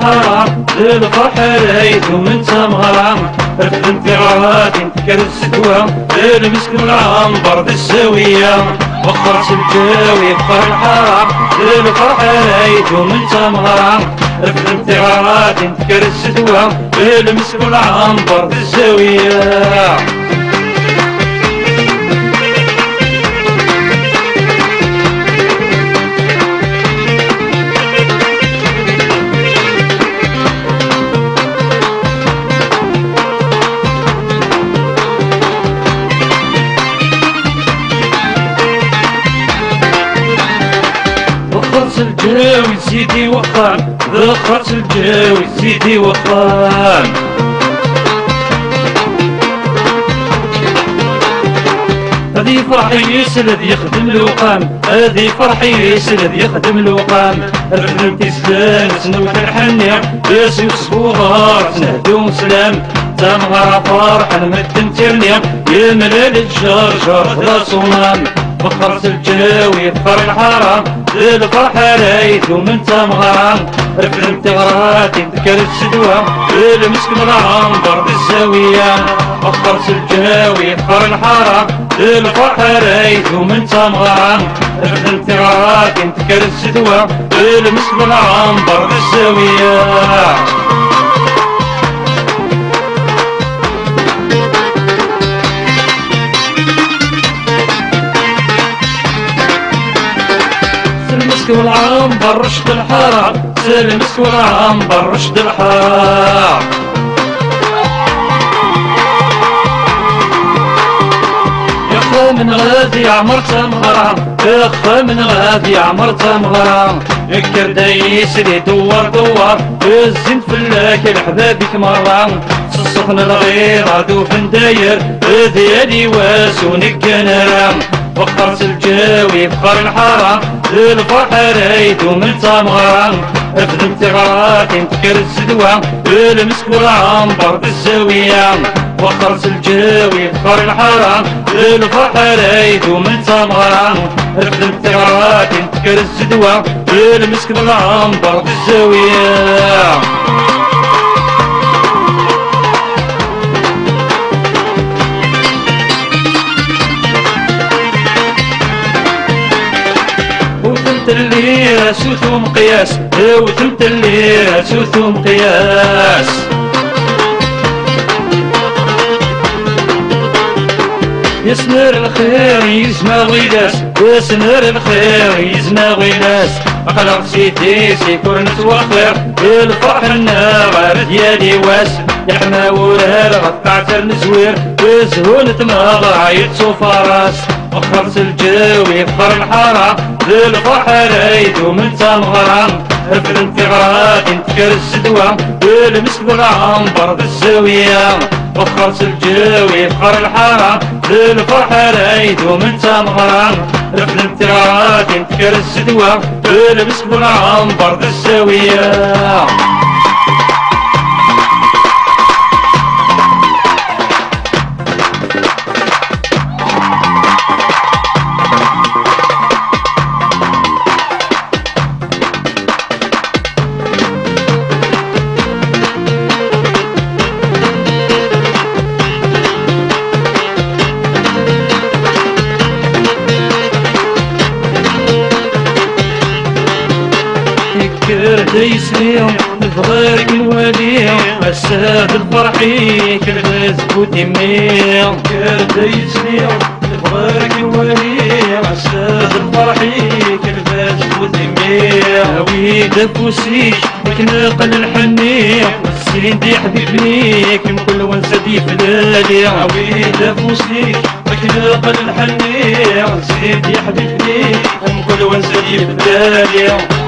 الحرام الفرح رايد ومن تمغرام رفد انتغارات انتكر السدوى المسك والعنبر ذي الزاوية وخرس الجاوي بفرح الحرام الفرح رايد ومن تمغرام رفد انتغارات انتكر السدوى المسك والعنبر ذي الزاوية الجاوي سيدي وخان ذخرت الجاوي سيدي وخان هذي فرحي يسلد يخدم الوقام هذي فرحي يسلد يخدم الوقام رفدت سلام سنوت الحنية ياسي وصبوغار سنهدو سلام تمغر فرحا مدن ترنية يا ملال الجار جار ذا صنام فخرت الجاوي فخر الحرام الفرح رايد ومن تمغرام رفد انتغرات تذكر السدوى المسك والعنبر بالزاوية فخرت الجاوي فخر الحرام الفرح رايد ومن تمغرام رفد انتغرات تذكر السدوى المسك والعنبر بالزاوية والعنبر رشد الحرام سلمس والعنبر رشد الحرام يا خا من غادي عمرت مغرام يا خا من غادي عمرت مغرام الكردايس اللي دوار دوار الزين فلاك لحبابك مرام السخن الغير عدو فنداير ديالي واسونك نرام فخرت الجاوي فخر الحرام الفرح رايد ومن تمغرام رفد انتغارات انتكر السدوى المسك والعنبر بالزاوية فخرت الجاوي فخر الحرام الفرح رايد ومن تمغرام رفد انتغارات انتكر السدوى المسك والعنبر بالزاوية اللي سوثو مقياس وثمت اللي سوثو مقياس يسنر الخير يزما غيلاس يسنر الخير يزما غيلاس أخلق سيدي سيكون نتوخر الفرح النغار ديالي واس يحمى ورهر غطعت النزوير وزهون تمغ عيد صفراس فخرت الجاوي فخر الحرام الفرح رايد ومن تمغرام رفد انتغارات انتكر السدوى المسك والعنبر بالزاوية فخرت الجاوي فخر الحرام الفرح رايد ومن تمغرام رفد انتغارات انتكر السدوى المسك والعنبر بالزاوية دايس ليهم نبغيك نواليهم الساد الفرحي كالغاز بوتيميهم دايس ليهم نبغيك نواليهم الساد الفرحي كالغاز بوتيميهم ويدا فوسيك وكناقل الحنيهم السين دي حبيبني كم كل ونسى دي فلالي ويدا فوسيك وكناقل الحنيهم السين دي حبيبني كم كل ونسى دي فلالي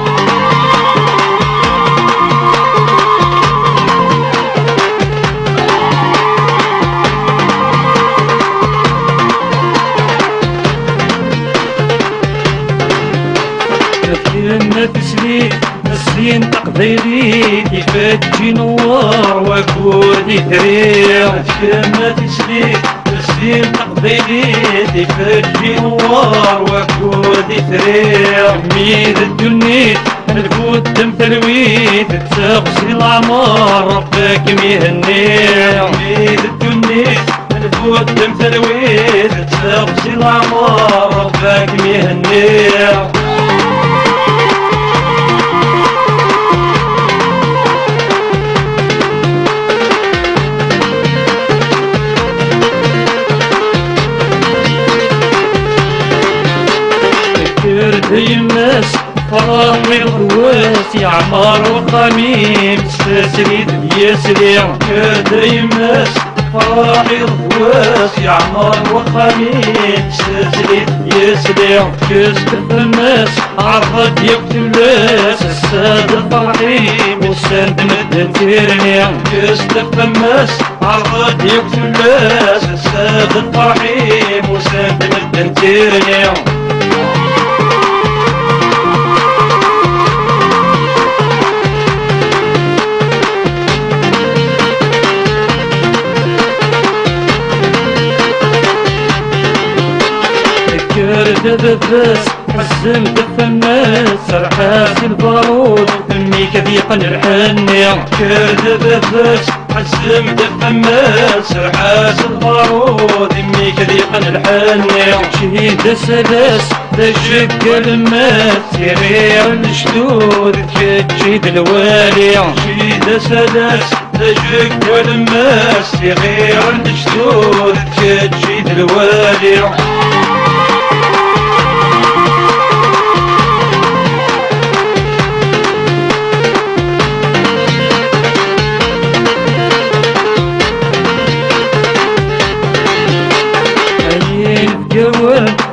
ما تسلي السين تقديري كيفات تجي نوار وكودي تريع ما تسلي السين تقديري كيفات تجي نوار وكودي تريع ميد الدنيت القدام تلويت تغسل العمر ربك ميهني عميد التونيس القدام تلويت تغسل العمر ربك ميهني الناس فرامي الغواس يعمر وخميم تسليد يسليم كداي الناس فرامي الغواس يعمر وخميم تسليد يسليم كستف الناس عرض يقتلاس الساد الفرحيم والسند مدن تيرنيم كستف الناس عرض يقتلاس الساد الفرحيم والسند مدن تيرنيم دبس حزم دف الناس سرحاس البارود امي كذيق الحني دبس حزم دف الناس سرحاس البارود امي كذيق الحني شهيد سداس تشق الماس يغير الجدود تجيد الوالي شهيد سداس تشق الماس يغير الجدود تجيد الوالي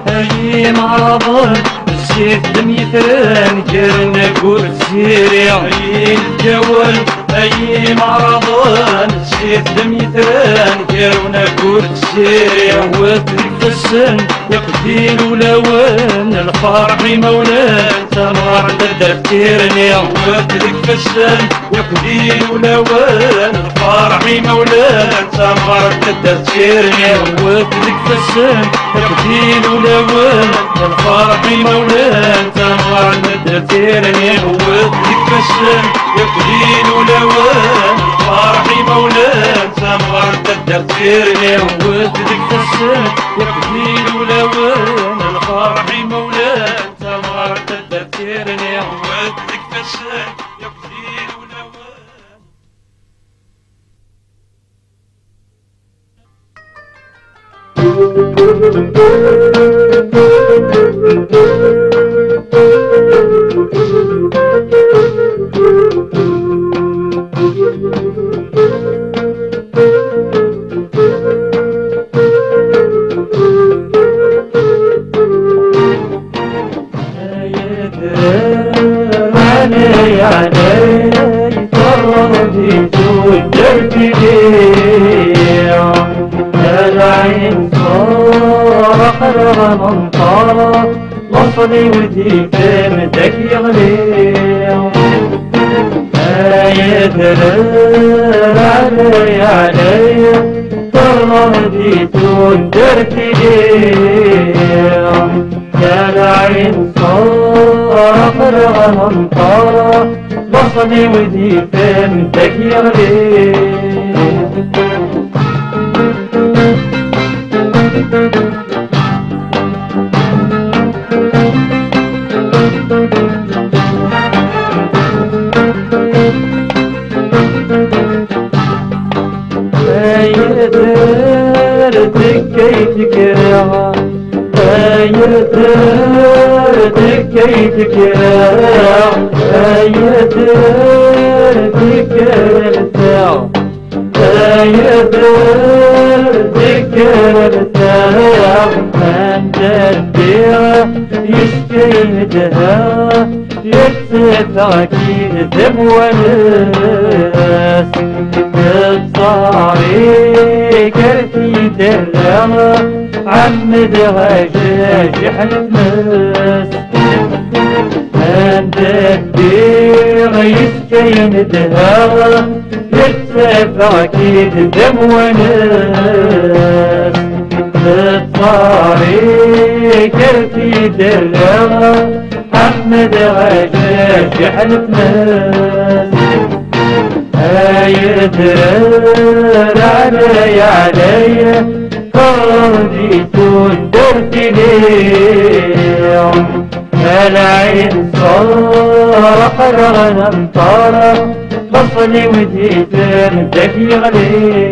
هاي معرضان الزيت دم يثران جرنا قول سيري هاي الجوال هاي معرضان الزيت دم يثران جرنا قول سيري واترك في السن يقتيل ولوان الفرح مولان تمر تدفتيرني واترك في السن يقتيل ولوان الفرح مولان تمر تدفتيرني واترك في السن يقتيل ولوان الفرح مولان تمر تدفتيرني واترك في السن يقتيل ولوان الفرح مولان تمر تدفتيرني واترك في السن يقتيل ولوان الفرح مولان تمر تدفتيرني واترك في السن يقتيل ولوان وصلي ودي فمدك يغلي يا دلال علي علي طردي تندرت لي يا العين صار فرغ منطار وصلي ودي فمدك يغلي دكيتك يا دكيتك يا من تنبيع يشتهدها يتسفع كي دم وناس الصاري كرتي درها عمدها جاجح الماس من تنبيع يشتهدها يتسفع كي دم وناس الصاري كرتي درها محمد غشاش يحلف ناس يدرر علي فرضيت ودرت ليه العين صار الغنم طار بصلي وديت ندك عليه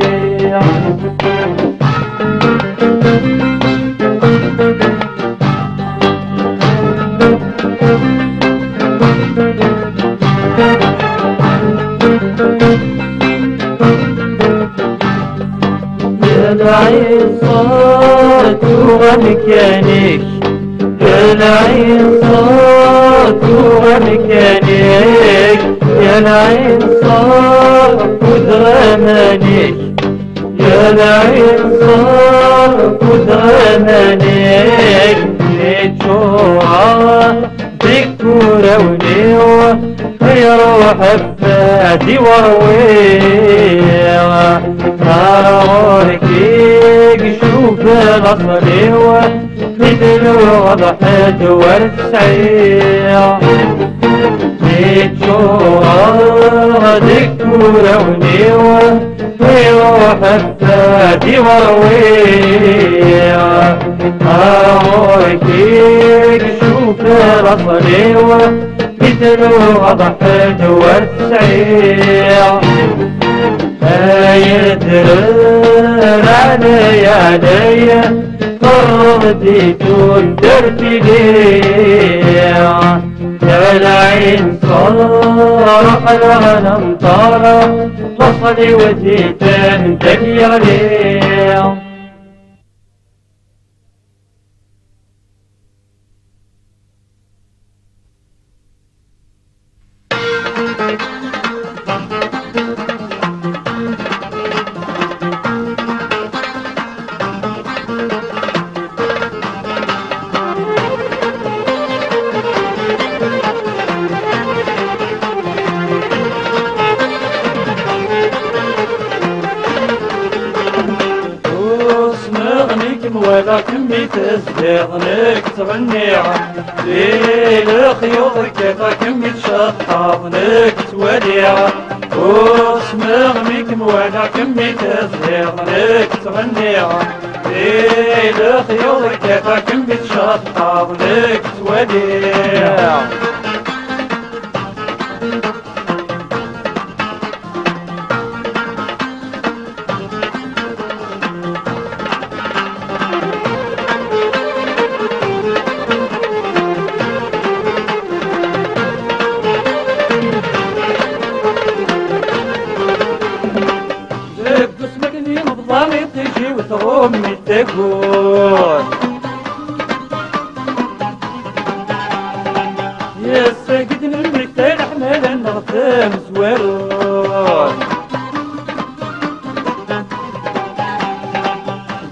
العين صارت ومكانك العين صارت ومكانك يا العين صارت ودرمانك يا العين صارت ودرمانك نتشوها دكتورة ونيوة يروح بفادي ورويها ناروركيك شوف الأصليوة مثل وضحت والتسعير نتشوها دكتورة ونيوة يروح بفادي ورويها ناروركيك شوف الأصليوة مثل وضحت والتسعير يدرر علي فرضيت ودرت ليه يا العين صار الغنم طار بصلي وزيت ندك عليه ولا كمي تزدغنك تغنيع ليل خيوطك كيف كمي تشطبنك توديع واسمغنيك ولا كمي تزدغنك تغنيع ليل خيوطك كيف كمي تشطبنك توديع أمي تقول يا ساقد منك تحمل النغتام زوارون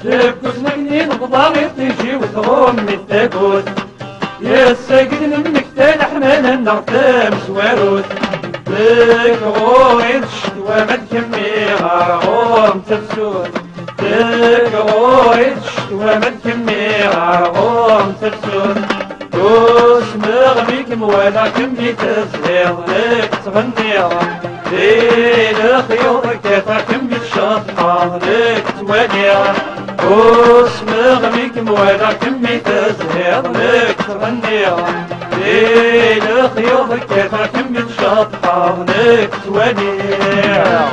تبكس مجنين بضامي تجي وتغمي تقول يا ساقد منك تحمل النغتام زوارون بك غوري تشتوى ما تكميها غوم تفسون تقويتش وما تكميها غوم تفسون دوس مغميك ولا كمي تزهير لك تغنيها ليل خيوطك كيف كمي تشطها لك توديها دوس مغميك ولا كمي تزهير لك تغنيها ليل خيوطك كيف كمي تشطها لك توديها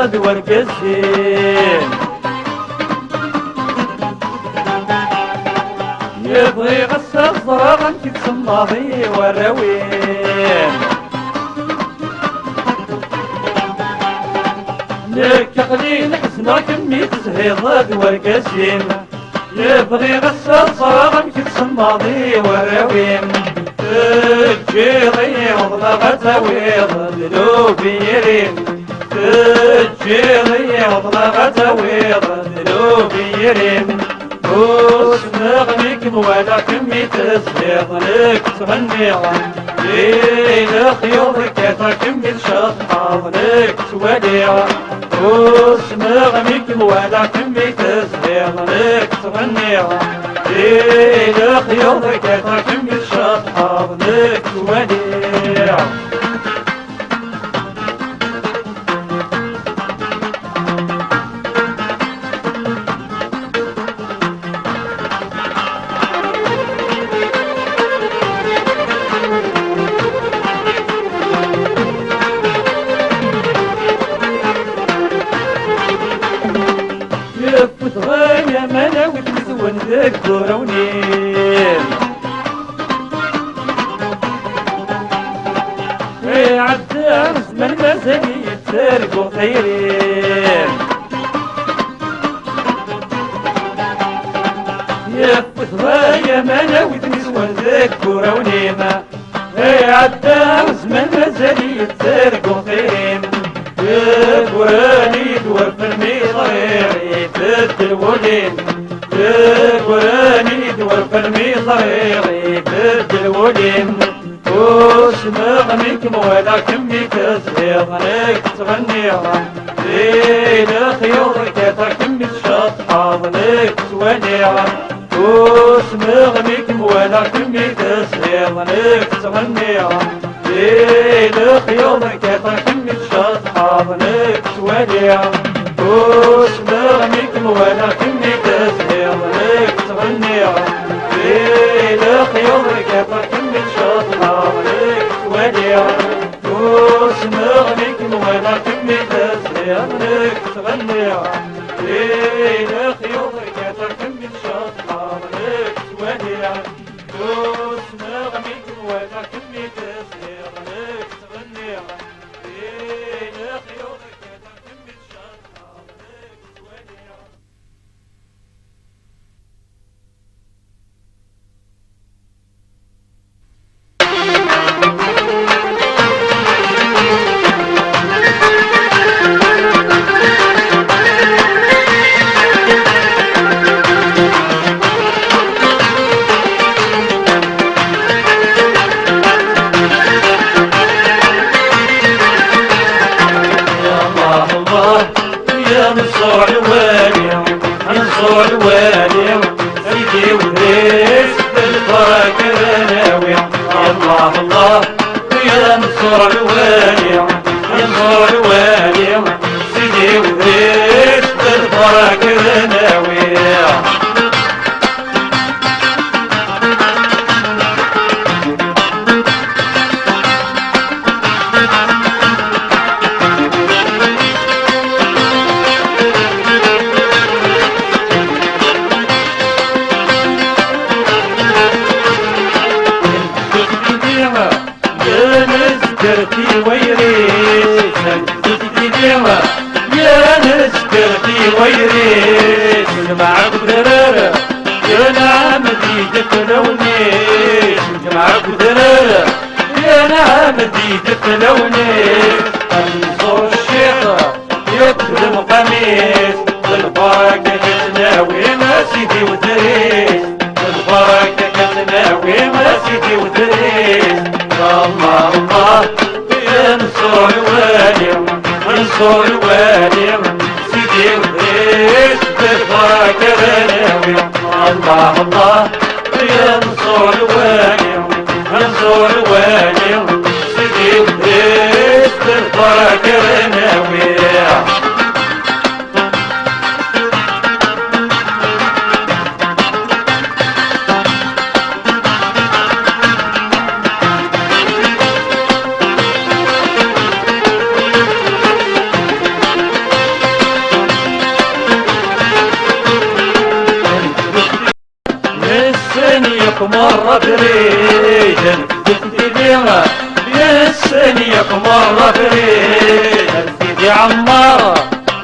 غاد ورقسين يبغي غسل صراغا تتسمى بي والروين لك قليل حسنا كمي تزهي غاد ورقسين يبغي غسل صراغا تتسمى بي والروين تجيضي وضغط ويض ذنوبي يرين جيري وطلقة تويض ذنوبي يريم وسمغنيك موالع كمي تزبيض لك تغني ليلة خيوطك كثر كمي تشطحض لك تواليع وسمغنيك موالع كمي تزبيض لك تغني ليلة خيوطك كثر كمي تشطحض لك تواليع يا مانا وتمسون ذاك دورونين عدار زمن مازالي يتسارقو خيرين يا فتوى يا مانا وتمسون ذاك دورونين عدار زمن مازالي يتسارقو خيرين قراني دور في الميطريق بدل ولين قراني دور في الميطريق بدل ولين وسمغنيك موالع كمي تزهيض لك تغني ليلة خيوطك كثر كمي تشطحض لك توانيع وسمغنيك موالع كمي تزهيض لك تغني ليلة خيوطك كثر كمي تشطحض لك تواليع وسمغنيك موالع كمي تزهيض لك تغني ليلة خيوطك كثر كمي تشطحض لك تواليع وسمغنيك موالع كمي تزهيض لك تغني ليلة خيوطك كثر كمي تشطحض لك تواليع وسمغنيك موالع كمي تزهيض لك تغني ليلة خيوطك كثر كمي تشطحض لك تواليع نصور الوالي نصور الوالي سيدي ودريس بالبركة ناوي الله الله يا نصور الوالي نصور الوالي سيدي ودريس بالبركة ناوي نسكرتي ويريس نسكرتي ديما يا نسكرتي ويريس جمعك بدرارة يا نعم ديدك لونيس جمعك بدرارة يا نعم ديدك لونيس انصر الشيخ يكرم قميص بالبركة كتناوي ما سيدي ودريس بالبركة كتناوي ما سيدي ودريس الله الله ينصر الوالي ينصر الوالي سيدي ودريس بالبركة بناوي الله الله ينصر الوالي ينصر الوالي سيدي ودريس بالبركة بناوي مرة بريد سيدي ديما يسنيك مرة بريد سيدي عمارة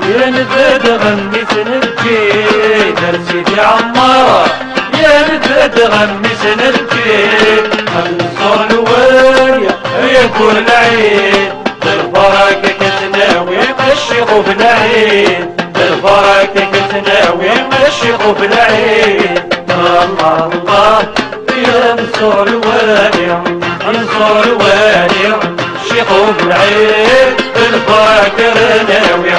ينفد غمي سنبكيد سيدي عمارة ينفد غمي سنبكيد انصر الوالية يكون العيد بالبركة كتناوي الشيخ وبنا الفاكر ناوي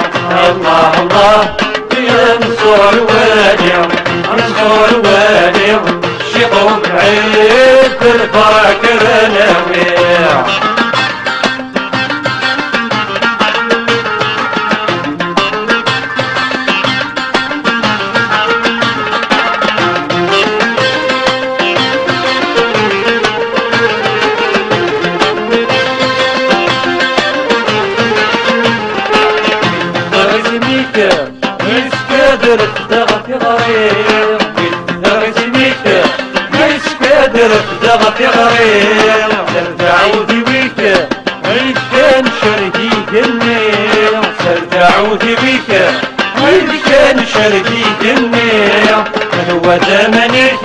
الله الله ينصر الوالي انصر الوالي شيطان بعيد الفاكر ناوي قادر تضغط غريب رسميك مش قادر تضغط غريب ترجع وتبيك عيد كان شرقي جنية ترجع وتبيك عيد كان شرقي جنية هو زمنك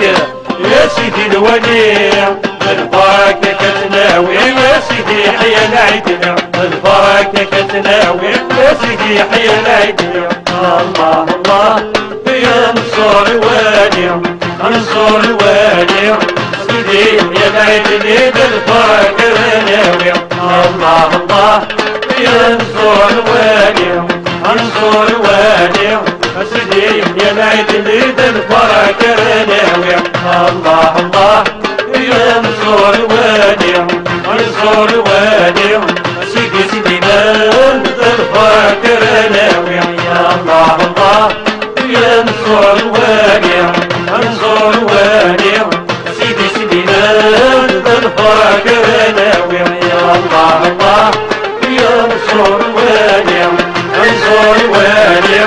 يا سيدي الولي البركة كتناوي يا سيدي حيا العيدنا البركة كتناوي يا سيدي حيا العيدنا الله الله ينصر الوالي انصر الوالي سيدي يا العيدني بالبركة ناوي الله الله ينصر الوالي انصر الوالي سيدي يا العيدني بالبركة ناوي الله الله ينصر الوالي انصر الوالي سيدي سيدي من بالبركة ناوي الله الله ينصر الوالي انصر الوالي سيدي سيدي من بالبركة ناوي الله الله ينصر الوالي انصر الوالي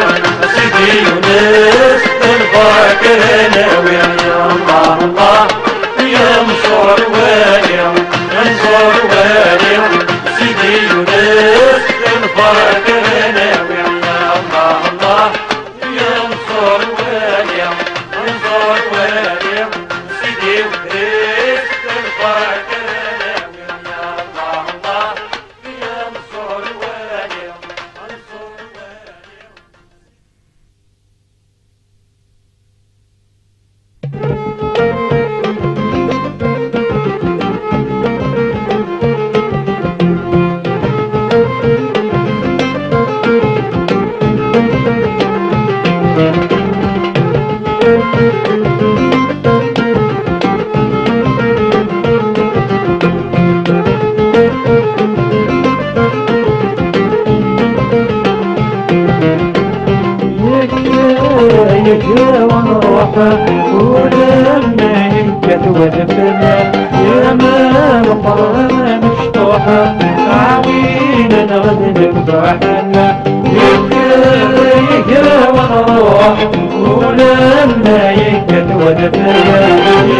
سيدي يونس بالبركة ناوي الله الله ينصر الوالي انصر الوالي سيدي يونس بالبركة ناوي الله الله ينصر الوالي انصر الوالي سيدي يونس بالبركة ناوي الله الله ينصر الوالي انصر الوالي ولما ينكت ودفنا يا ما مقرنا مفتوحة عوينا نغد نفرحنا يكرا ونروح ولما ينكت ودفنا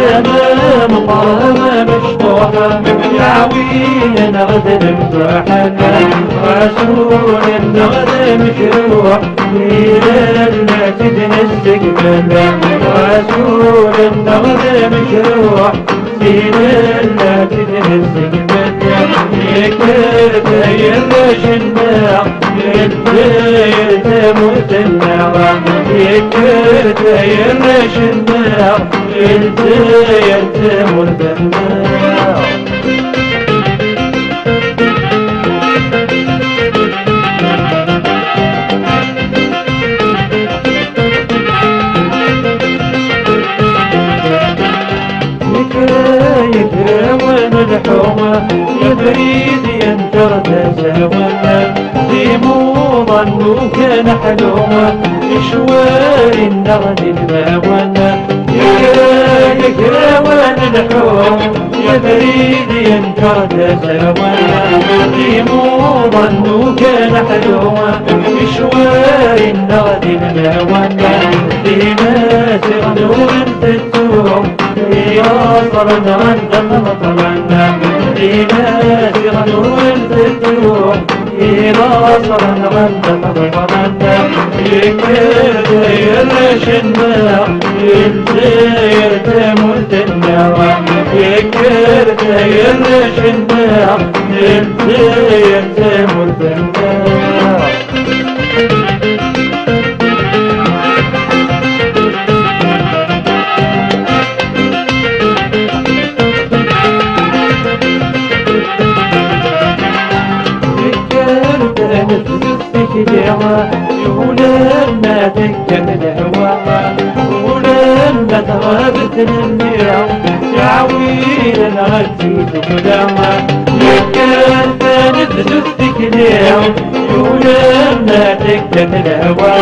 يا ما مقرنا مفتوحة عوينا نغد نفرحنا رسول النغد مشروع إلى المسجد نستقبل رسول النغد مشروع إلى المسجد نستقبل يكرت يرشنا يدير تموت النار يكرت يرشنا يدير تموت النار الحومة يبريد ينتر تساونا في موضا كان حلومة إشوار النغد الماونا يكرا وان الحوم يبريد ينتر تساونا في موضا كان حلومة إشوار النغد الماونا في ماسر نور تتوم يصرنا عندنا مطرنا إلى سرنا والفتوح إلى صرنا عندنا مطرنا يكرت يرشنا يلزير تموت النار يكرت يرشنا يلزير تموت النار تكليها ولما تكن الهوى ولما تغابت النيرة تعويل الغزيت كلها يكن فنفس تكليها ولما تكن الهوى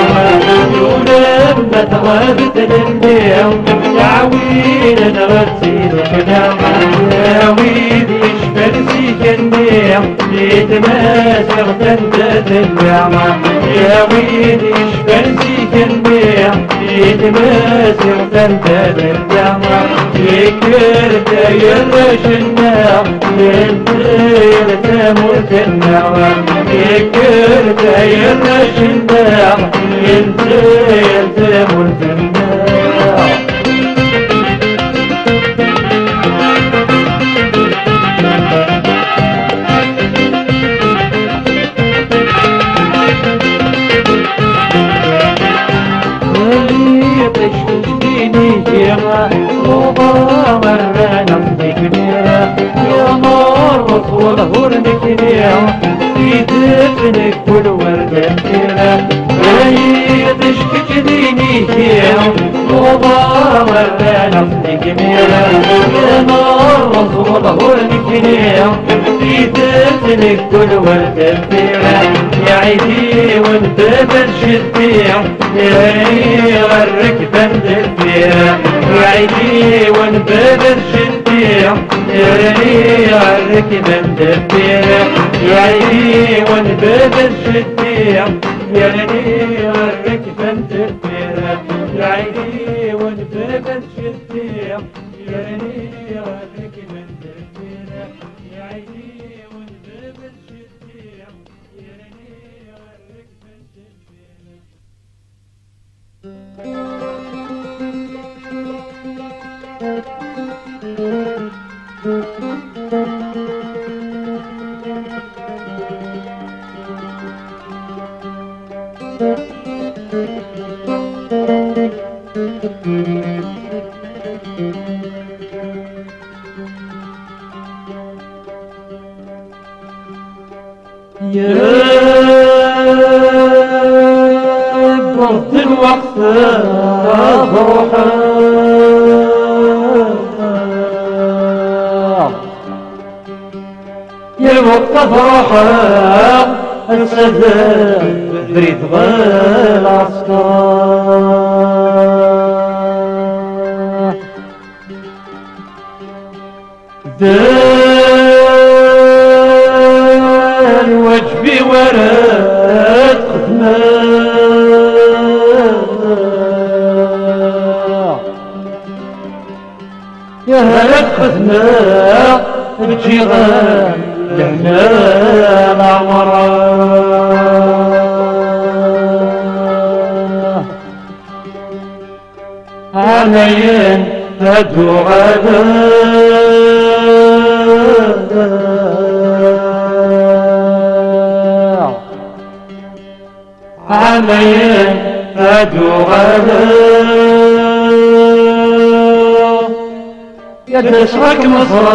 ولما تغابت النيرة تعويل الغزيت كلها يا ويلي شفرسي كنيم يتماسغ تندت النعمة يا ويلي شفرسي كنيم يتماسغ تندت النعمة يكرت يرش النعم ينتير تموت النعمة يكرت يرش النعم ينتير تموت النعمة يا نار وطول نكنيا في دفنك كل وردة كتيرة ريت شكتنيني فيها وضع وردة نكنيا يا نار وطول نكنيا في دفنك كل وردة كتيرة يا عيدي وانت برشدتيا يا غرك بندل فيها يا عيدي وانت برشدتيا يرني عرك من دفيا يا عيني ونبذل شديا يرني عرك من دفيا يا عيني ونبذل شديا يرني عرك من دفيا يا عيني ونبذل شديا يرني عرك من دفيا يا برد الوقت روحه يا وقت فرحة الصدق بريد العسكر دار وجبي ورد خدمة يا هلك خدمة بجيران لهنا العمرة عليين هدو غدا عليين هدو غدا يا تشرك مصر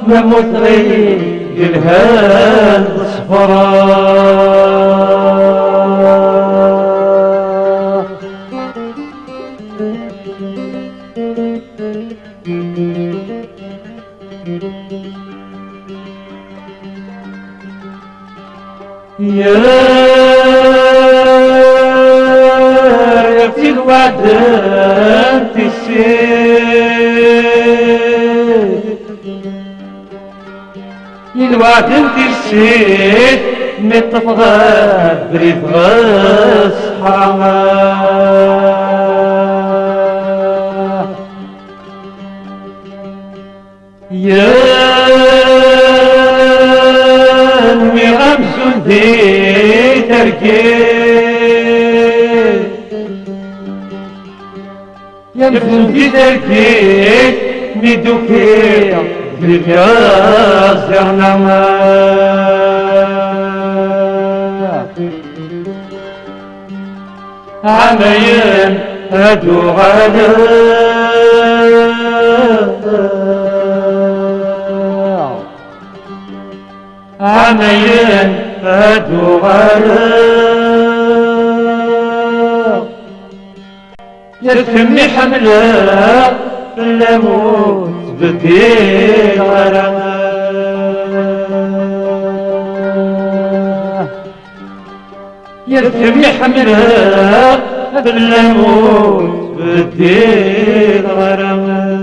نموت غير الهان صفرا يا في الوعد تسير الوعد تسير متفغى بريد غص حرام يا غمز دي تركيز يمزن دي تركيز ميدوكي بالغاز يغنما عميان هدو غدا عميان أدوغالا يركمني حملة لا موت بدي غرامة يركمني حملة لا موت بدي غرامة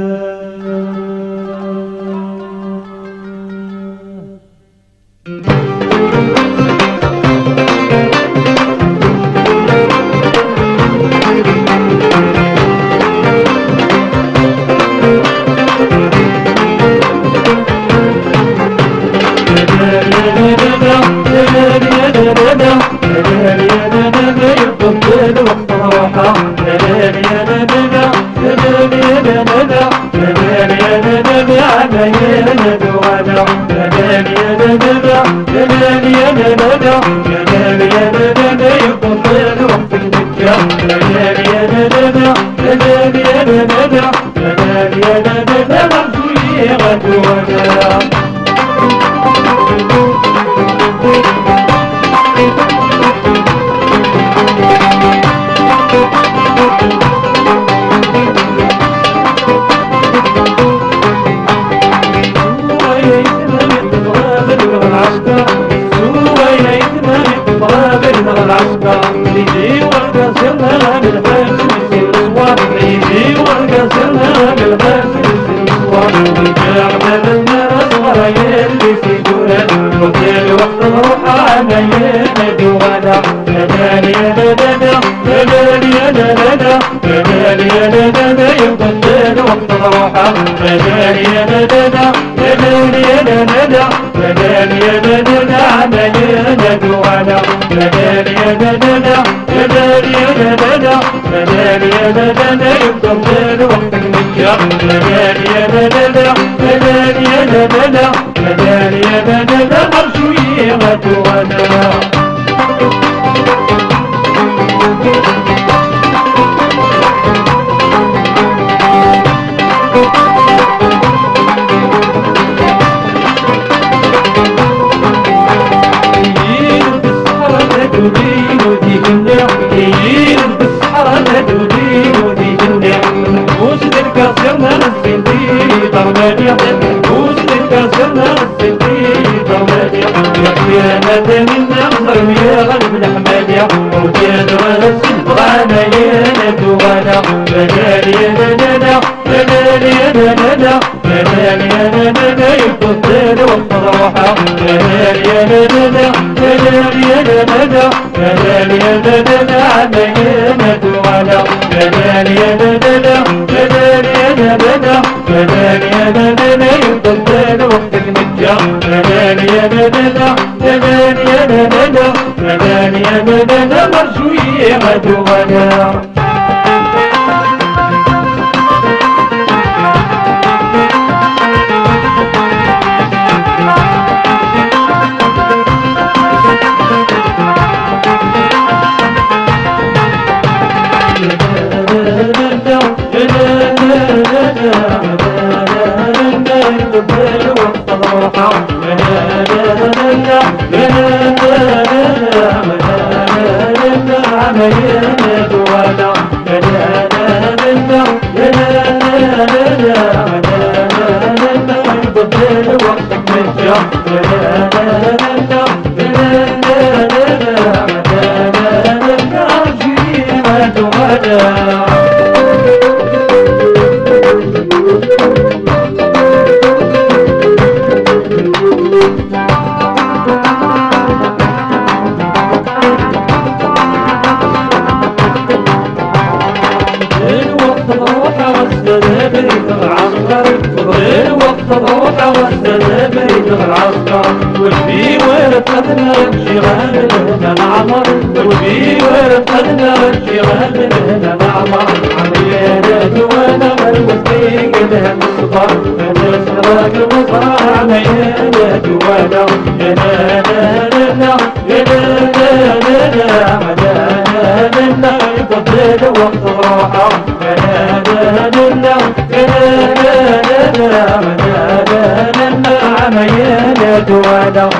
عميانة ولا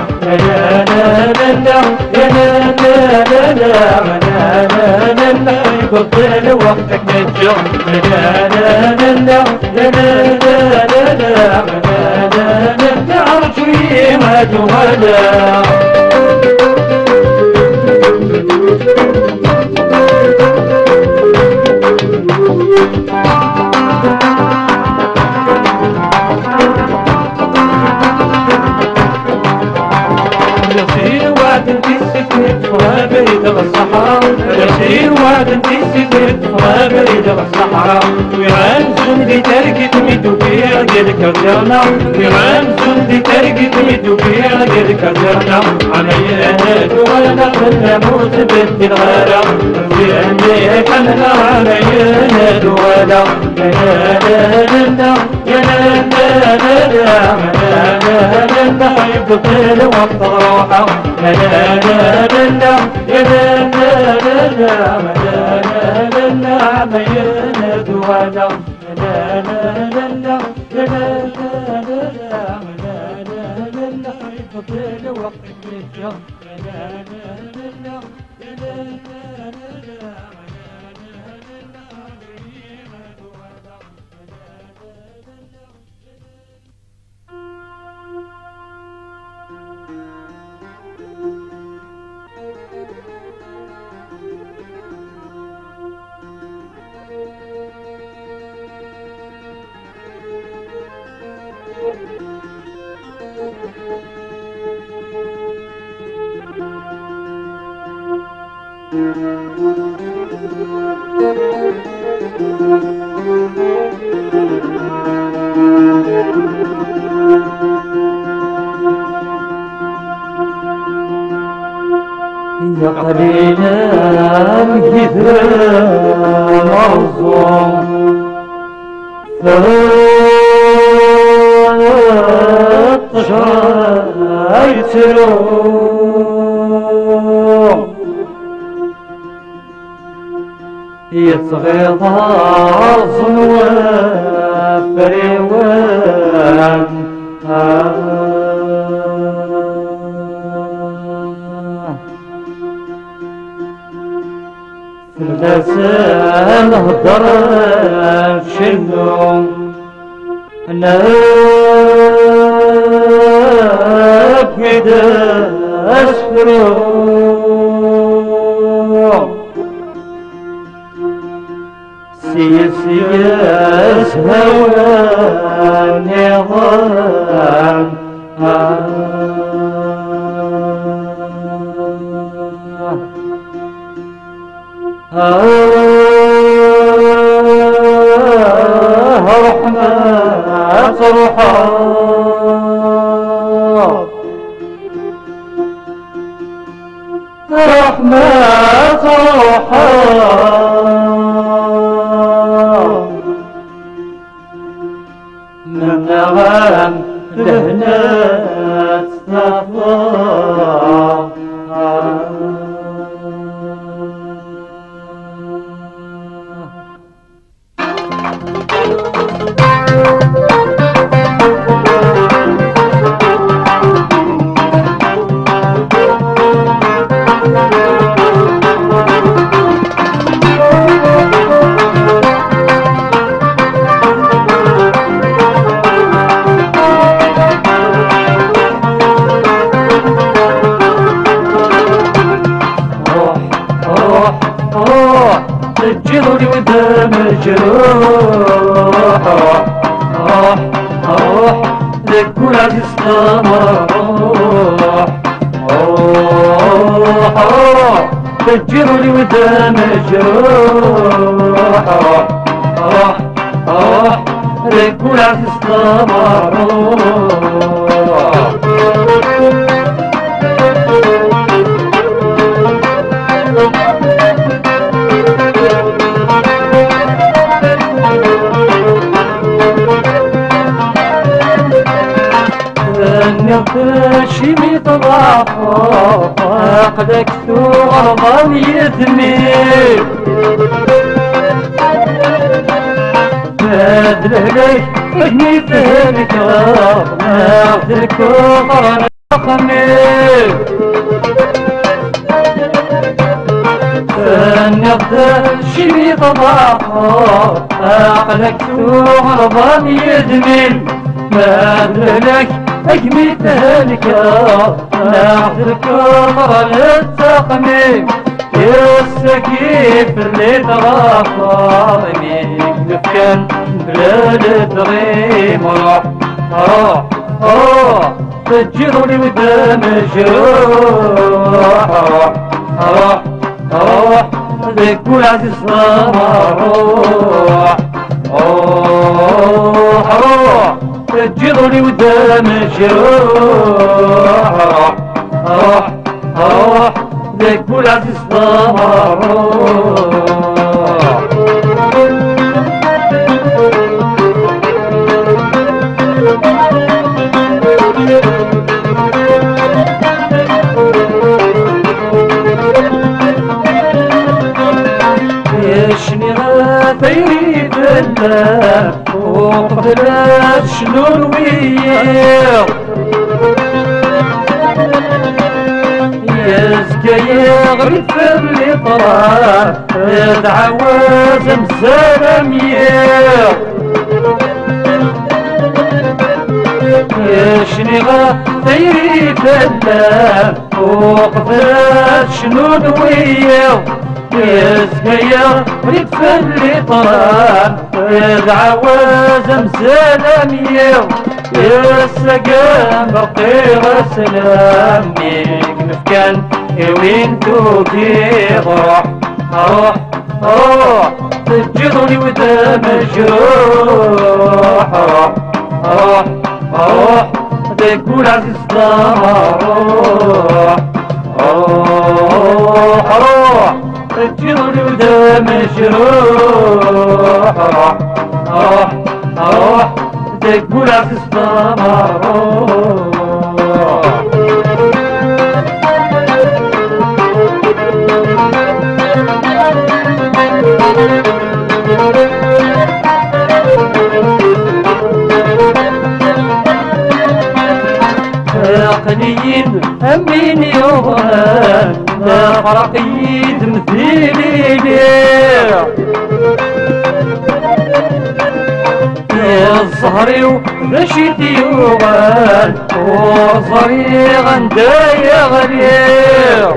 يبطل وقتك نجوم أرجو يمد ولا بريد الصحراء يصير وعد في سكرت بريد الصحراء ويعان سندي تركت ميدو في عقل كرجرنا ويعان سندي تركت ميدو في عقل كرجرنا عمينا دولنا خلنا موت بنت الغارة في عندي حلنا عمينا دولا يا يبطل وقت روحه يا قليلا الكثر مرصوم يصغي ضاص وفريوان فلسان هدر شنو نبقد أسفرو سياس هوان نظام رحمة روحا رحمة روحا من نغام دهنات صفا سجلوني وانت مجروح روح روح لكل عزيز طمع روح روح سجلوني وانت مجروح روح روح لكل عزيز طمع شمي طبع فقدك ثغرضان يثمي بدل لك اجني فهمك ناخذك خميل فنغدر شي طباخر عقلك تغربان يدمن ما لك أجمي تهلكا ناخذك مرة للتقميم يسكيف اللي تغفر مكان بلا الدغيم روح روح روح تجرني قدام الجروح روح روح روح ذكر عزيز صار روح روح روح تجرني قدام الجروح روح روح روح ذكر عزيز صار روح طيري بالله وقبلت شلون وياه يزكى يغرد في اللي طراه يتعوز مسالم ياه يشني طيري بالله وقبلت شلون وياه يزكيا ريت في اللي طران يدعوز مسلمية يسقام بقير السلام مكان وين توكي روح روح روح تجرني ودا مجروح روح روح روح تقول عزيز روح روح روح تجرني ودا مجروح روح روح روح تقول عزيز روح قليل أمين يوغان لا فرق يد مثيلي ليه يا الزهري ورشيد يوغان وصري غندا يا غليل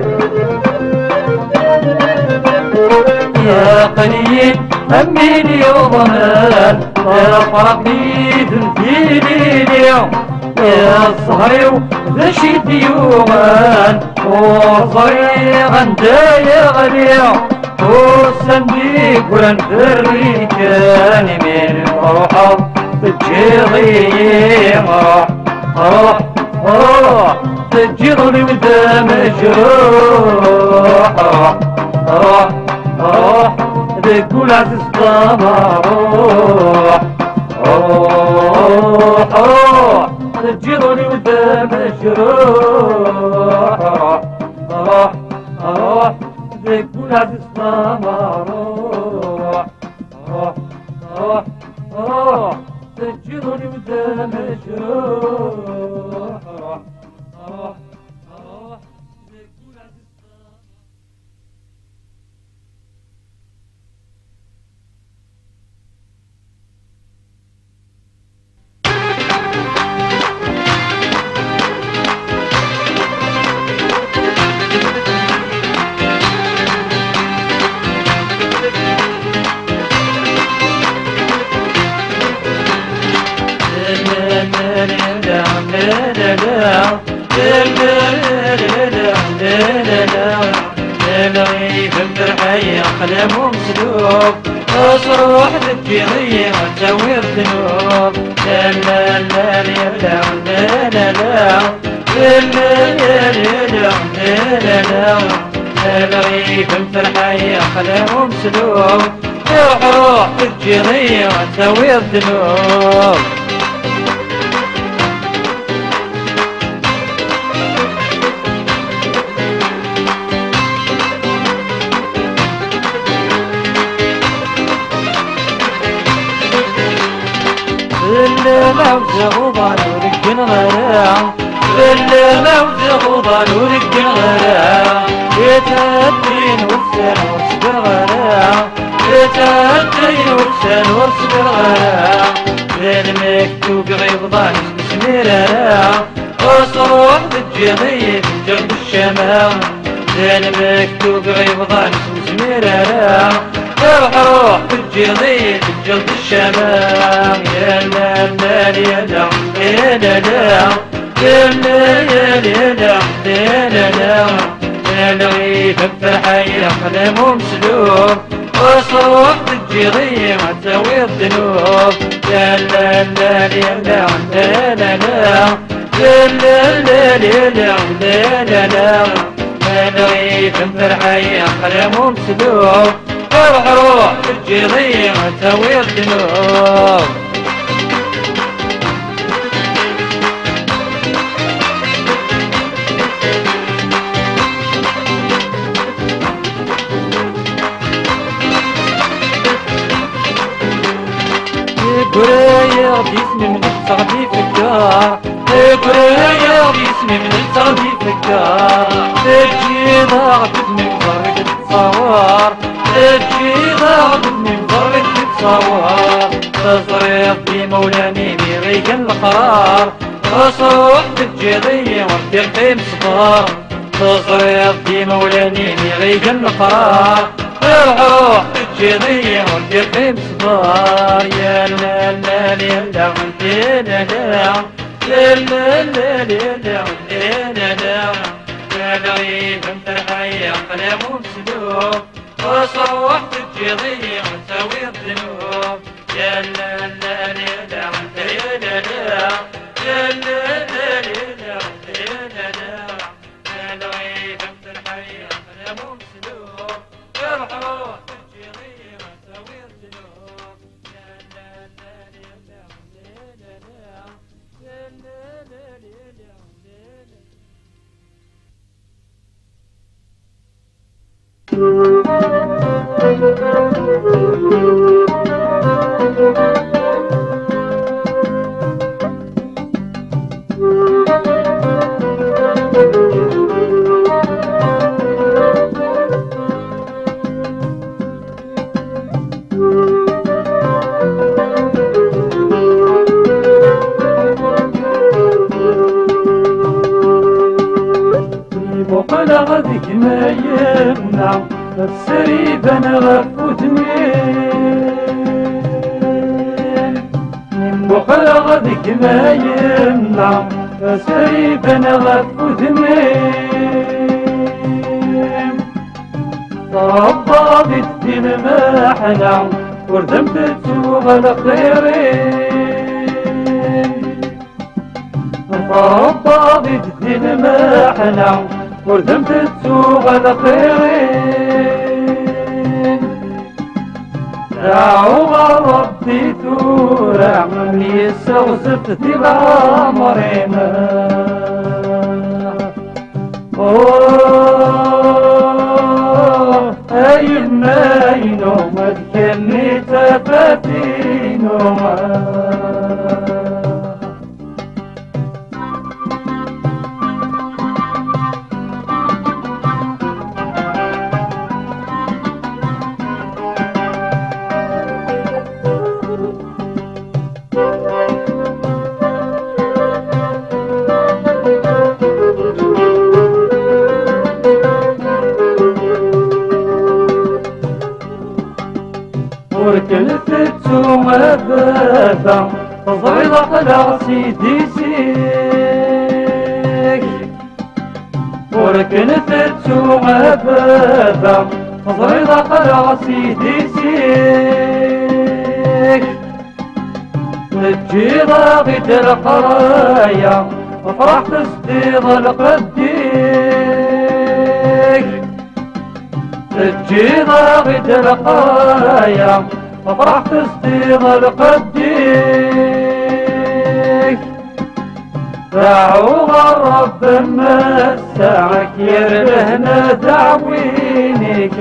يا قليل أمين يوغان لا فرق يد مثيلي ليه يا الصهري ورشيد يوغان وصري غندا يا غليل والصنديق ونفري كان من روحه تجيغي روح روح روح تجيغني ودا مجروح روح روح روح تقول عزيز طبع روح روح روح تجيغني ودا مجروح روح روح روح تقول عزيز طبع روح روح روح روح تجيغني ودا مجروح روح روح روح تقول عزيز أقلام مسلوب أصروح ذكرية وتسوي الذنوب لا لا لا لا لا لا لا لا غيب مفرحية أقلام مسلوب روح ذكرية وتسوي الذنوب الليلة وزغوبان ورقن غرام بالله وزغضان ورقارا يتهدين وكسان وصبر غرا يتهدين وكسان وصبر غرا ذا المكتوب غيظان مسميرا وصروح بالجضيب جنب الشمال ذا المكتوب غيظان مسميرا روح بالجضيب جنب الشمال يا لا لا يا لا يا لا يا لا يا لا يا لا الغيب بفرحة يخدم مسلوب وصوت الجريم تسوي الذنوب يا لا لا لا لا لا لا لا لا لا لا لا الغيب بفرحة يخدم مسلوب روح الجريم تسوي الذنوب برايا جسمي من الصعدي في الدار برايا جسمي من الصعدي في الدار تجي ضاعتني مفرقة تصور تجي ضاعتني مفرقة تصور تصريح في مولاني بيغيق القرار تصروح بالجضية والترقيم صفار تصريح في مولاني بيغيق القرار روح بالجضية والترقيم صفار يا لا لا لا لا لا لا لا لا لا لا لا الغيب مترحية قلم ومسلوب وصوحت الجضية وتسوي الذنوب يا لا لا لا لا لا لا لا لا لا لا الغيب مترحية قلم ومسلوب روح الجضية وتسوي الذنوب يا لا لا لا لا لا لا لا غدك ما يمنع السريب انا غفوت من بخل غدك ما يمنع السريب انا غفوت صبابت في المحنع وردمت تسوغ الخيرين صبابت في المحنع وردمت تسوق الخيرين دعوة ربي تورع من يستغسط تبع مريمة أي الماينو مدكني تفتينو وركنت تسوم بابا صغير على سيدي سيك وركنت تسوم بابا صغير على سيدي سيك تجي ضاغط القرايا وفرح تصدير القديك تجي ضاغط القرايا وفرح تصدير القديك دعوة الرب مساعك يربهنا دعوينك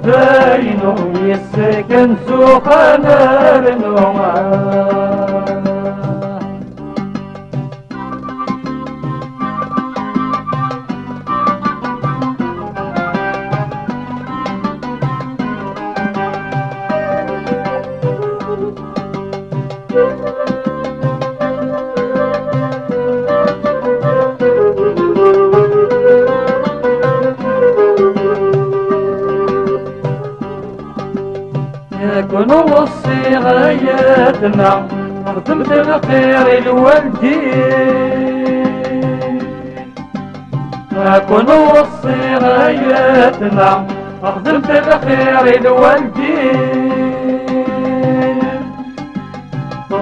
بابينو يسكن سوخنا يكون وصي غاياتنا خدمت الخير الوالدين، يكون وصي غاياتنا خدمت الخير الوالدين.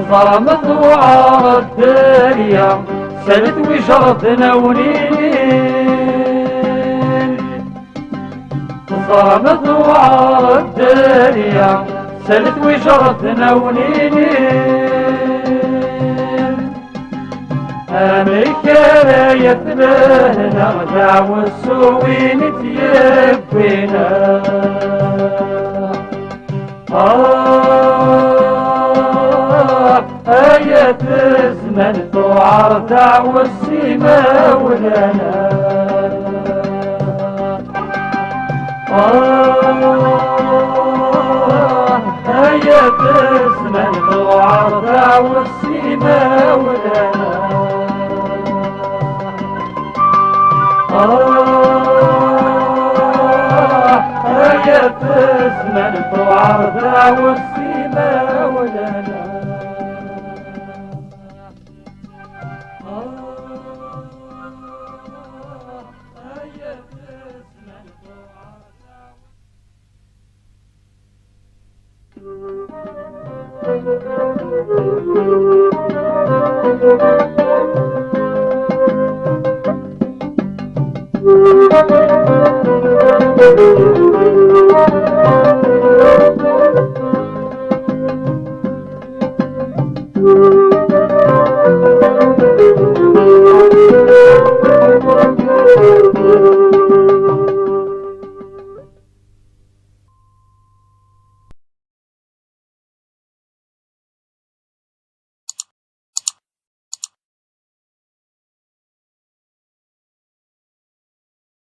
ظلمت وعار الدنيا سالت وجرتنا ونين، ظلمت وعار الدنيا سالت وجرتنا ونين. أمريكا لا يتبهنا دعوة السوين تيبينا. آية الزمن توعر دعوة السما ولنا. آية الزمن توعر دعوة السما ولنا. آية الزمن توعر دعوة السما ولنا. Thank you.